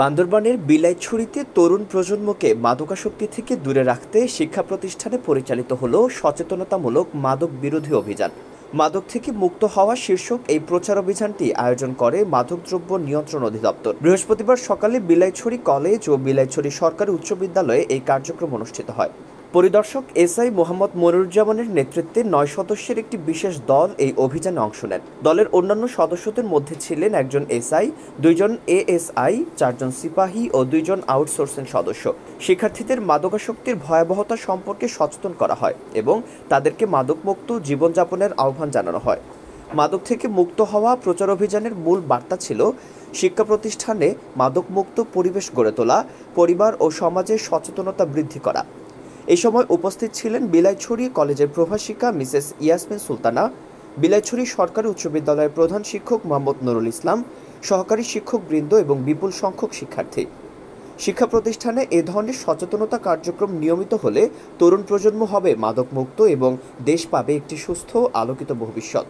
বান্দরবানের বিলাইছড়িতে তরুণ প্রজন্মকে মাদকাসক্তি থেকে দূরে রাখতে শিক্ষা প্রতিষ্ঠানে পরিচালিত হলো সচেতনতামূলক মাদক বিরোধী অভিযান। মাদক থেকে মুক্ত হওয়া শীর্ষক এই প্রচার অভিযানটি আয়োজন করে মাদকদ্রব্য নিয়ন্ত্রণ অধিদপ্তর। বৃহস্পতিবার সকালে বিলাইছড়ি কলেজ ও বিলাইছড়ি সরকারি উচ্চ বিদ্যালয়ে এই কার্যক্রম অনুষ্ঠিত হয়। পরিদর্শক এসআই মোহাম্মদ মনিরুজ্জামানের নেতৃত্বে ৯ সদস্যের একটি বিশেষ দল এই অভিযানে অংশ নেন। দলের অন্যান্য সদস্যদের মধ্যে ছিলেন একজন এসআই, ২ জন এএসআই, ৪ জন সিপাহী ও ২ জন আউটসোর্সিং সদস্য। শিক্ষার্থীদের মাদকাসক্তির ভয়াবহতা সম্পর্কে সচেতন করা হয় এবং তাদেরকে মাদকমুক্ত জীবনযাপনের আহ্বান জানানো হয়। মাদক থেকে মুক্ত হওয়া প্রচার অভিযানের মূল বার্তা ছিল শিক্ষা প্রতিষ্ঠানে মাদকমুক্ত পরিবেশ গড়ে তোলা, পরিবার ও সমাজে সচেতনতা বৃদ্ধি করা। এই সময় উপস্থিত ছিলেন বিলাইছড়ি কলেজের প্রভাষিকা মিসেস ইয়াসমিন সুলতানা, বিলাইছড়ি সরকারি উচ্চ বিদ্যালয়ের প্রধান শিক্ষক মোহাম্মদ নুরুল ইসলাম, সহকারী শিক্ষকবৃন্দ এবং বিপুল সংখ্যক শিক্ষার্থী। শিক্ষা প্রতিষ্ঠানে এ ধরনের সচেতনতা কার্যক্রম নিয়মিত হলে তরুণ প্রজন্ম হবে মাদকমুক্ত এবং দেশ পাবে একটি সুস্থ আলোকিত ভবিষ্যৎ।